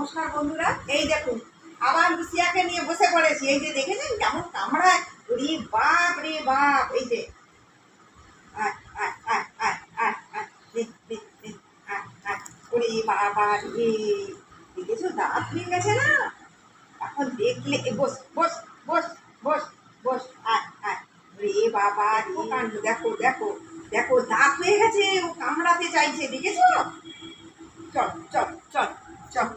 নমস্কার বন্ধুরা, এই দেখুন আবার লুসিয়াকে নিয়ে বসে পড়েছি। এই যে দেখেছেন কেমন কামড়ায়, ওরে বাপ রে বাপ। এই যে ওরে বাবা রে, দেখেছো দাঁত ভেঙে গেছে না? এখন দেখলে বস বস বস বস বস রে বাবা রে, কাণ্ড দেখো দেখো দেখো, দাঁত হয়ে গেছে, ও কামড়াতে চাইছে, দেখেছো? চল চল চল চল,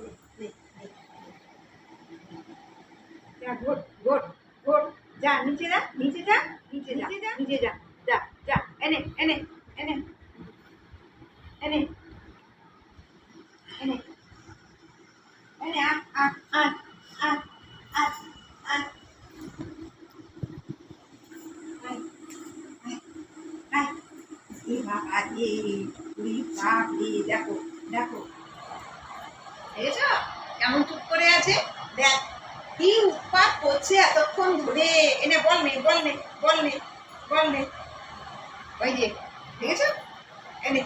ঘোট ঘোট ঘোট, যা নিচে যা, নিচে যা, নিচে যা, নিচে যা, যা যা, এনে এনে এনে এনে এনে এনে আ আ আ আ আ আ বাবা রে, বাপ রে, দেখো দেখো, দেখেছ কেমন চুপ করে আছে? দেখ কি উৎপাত করছে এতক্ষণ ধরে। এনে বল নে বল নে বল নে বল নে, ওই যে দেখেছ, এনে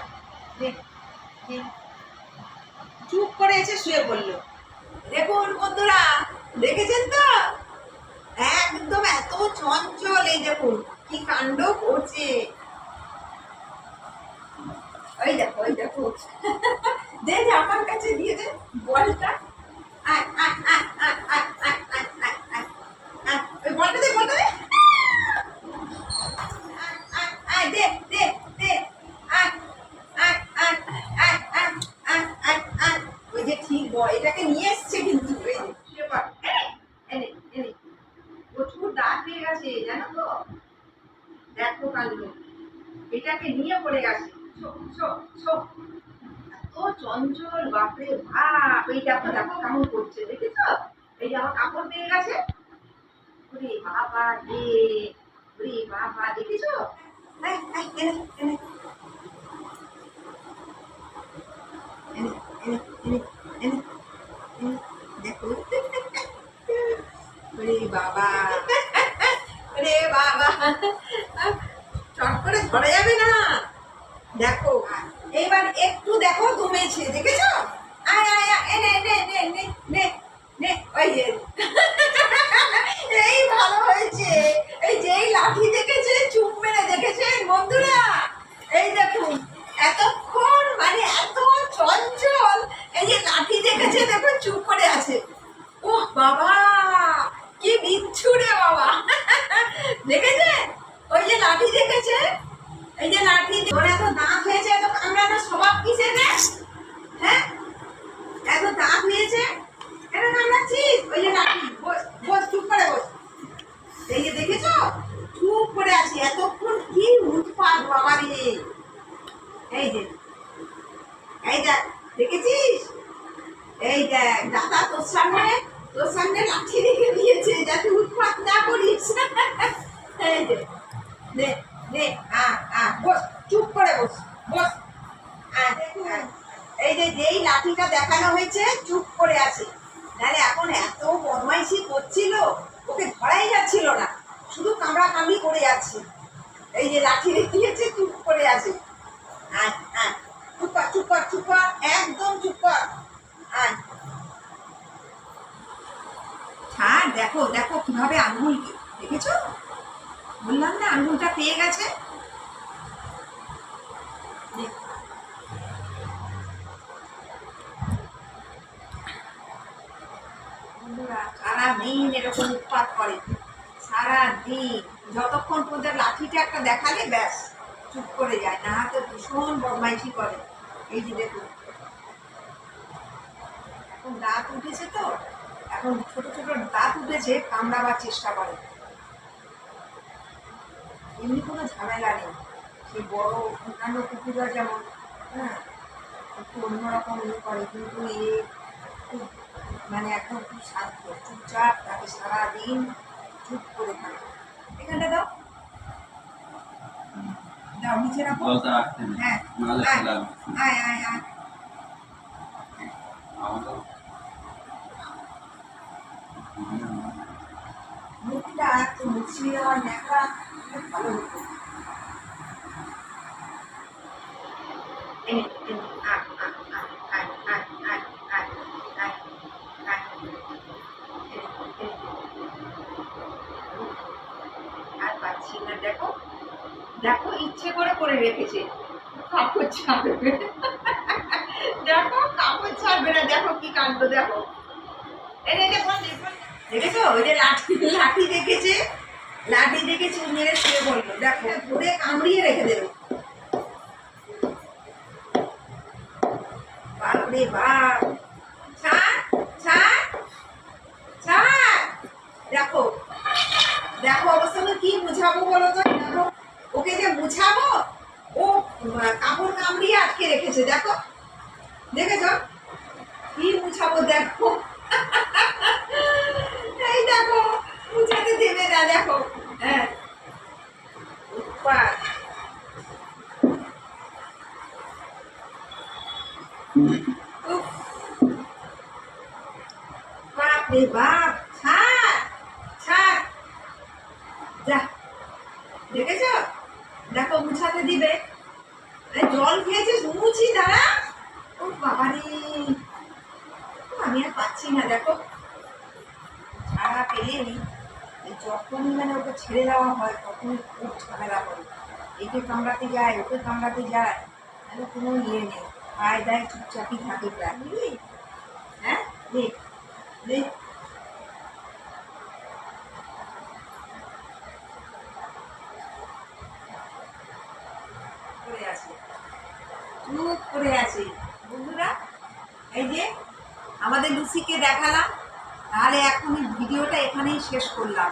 চুপ করে এসে শুয়ে পড়লো। দেখুন বন্ধুরা, দেখেছেন তো একদম এত চঞ্চল। এই দেখুন কি কাণ্ড করছে, ওই দেখো ওই দেখো। দে আমার কাছে দিয়ে দে বলটা, আয় আয় আয় আয় আয় আয় আয় আয় আয় আয়, ওই বলটা দে বলটা দে, আয় আয় আয়, দে দে দে, আয় আয় আয় আয় আয় আয় আয় আয়। ওই যে ঠিক বয়, এটাকে নিয়ে এসছে কিন্তু। এই যে এনে এনে এনে, প্রচুর দাঁত হয়ে গেছে জানো তো, দেখো কাণ্ড, এটাকে নিয়ে পড়ে গেছে। এত চঞ্চল, বাপরে বাপ। এই দেখো দেখো কেমন করছে, দেখেছো? এই যে আমার কাপড় পেয়ে গেছে, ওরে বাবা রে, ওরে বাবা, দেখেছো? এনে এনে এনে এনে এনে এনে এনে, দেখো। ওরে বাবা, ওরে বাবা, চট করে ধরা যাবে না। দেখো এইবার একটু দেখো দমেছে, দেখেছো? আয় আয় আয়, এনে এনে এনে নে নে নে, ওই যে এই ভালো হয়েছে। এই যে এই লাঠি দেখেছে, চুপ মেরে দেখেছেন বন্ধুরা? এই দেখুন এতক্ষণ মানে এত চঞ্চল, এই যে লাঠি দেখেছে, দেখো চুপ করে আছে। ওহ বাবা, কি বিচ্ছু রে বাবা। দেখেছে ওই যে লাঠি দেখেছে, এই যে লাঠি, ওর এত দাঁত হয়েছে, এত কামড়ানো স্বভাব কিসের রে? হ্যাঁ, এত দাঁত হয়েছে, এটা কামড়াচ্ছিস? ওই যে লাঠি, বস বস, চুপ করে বস। এই যে দেখেছো চুপ করে আছে এতক্ষণ, কি উৎপাত বাবা রে। এই যে এই দেখ, দেখেছিস? এই দেখ দাদা তোর সামনে লাঠি রেখে দিয়েছে যাতে উৎপাত না করিস। এই যে নে নে, বস, চুপ করে বস বস। এই যে যেই লাঠিটা দেখানো হয়েছে চুপ করে আছে, নাহলে এখন এত বদমাইশি করছিল, ওকে ধরাই যাচ্ছিল না, শুধু কামড়া কামড়ি করে যাচ্ছে। এই যে লাঠি রেখেছে, চুপ করে আছে। চুপ কর চুপ কর চুপ কর, একদম চুপ কর। ছাড়, দেখো দেখো কিভাবে আঙুল, দেখেছো? বললাম না আঙুলটা পেয়ে গেছে। সারাদিন এরকম উৎপাত করে, সারাদিন যতক্ষণ পর্যন্ত লাঠিটা একটা দেখালে ব্যাস চুপ করে যায়, না তো ভীষণ বদমাইশি করে। এই যে দেখুন এখন দাঁত উঠেছে তো, এখন ছোট ছোট দাঁত উঠেছে, কামড়াবার চেষ্টা করে। এমনি কোনো ঝামেলা নেই, সেই বড় অন্যান্য কুকুররা যেমন হ্যাঁ একটু অন্যরকম করে, কিন্তু এ খুব মানে একদম খুব শান্ত, চুপচাপ, তাকে সারাদিন চুপ করে থাকে। এখানটা দাও দাও, নিচে রাখো। হ্যাঁ, আয় আয় আয়, মুখটা একটু মুছিয়ে দেওয়ার ন্যাকড়া খুব ভালো হতো। এনে এনে, আয় আয় আয় আয় আয় আয় আয় আয় দেখো ইচ্ছে করে করে রেখেছে, কাপড় ছাড়বে। দেখো কাপড় ছাড়বে না, দেখো কি কাণ্ড, দেখো। দেখেছো ওই যে লাঠি লাঠি দেখেছে, লাঠি দেখে চুল মেরে শুয়ে পড়লো, দেখো ধরে কামড়িয়ে রেখে দেবে। বাপরে বাপ, ছাড় ছাড় ছাড়। দেখো দেখো অবস্থা, কি মুছাবো বলো তো, দেখো ওকে যে মুছাবো, ও কাপড় কামড়িয়ে আটকে রেখেছে, দেখো দেখেছ কি মুছাবো, দেখো। এই দেখো মুছাতে দেবে না, দেখো। হ্যাঁ উৎপাত। উফ, বাপ রে বাপ, ছাড় ছাড়, যা। দেখেছ, দেখো মুছাতে দিবে, জল খেয়েছিস, মুছি দাঁড়া। ও বাবারে, আমি আর পাচ্ছি না, দেখো ছাড়া পেলেই যখনই মানে ওকে ছেড়ে দেওয়া হয় তখনই খুব ঝামেলা করে, একে কামড়াতে যায় ওকে কামড়াতে যায়, তাহলে কোনো ইয়ে নেই, পায়ে দেয় চুপচাপই থাকে প্রায়, বুঝলি? হ্যাঁ দেখ দেখ, করে আছে, চুপ করে আছে। বন্ধুরা, এই যে আমাদের লুসিকে দেখালাম, তাহলে এখন ভিডিওটা এখানেই শেষ করলাম।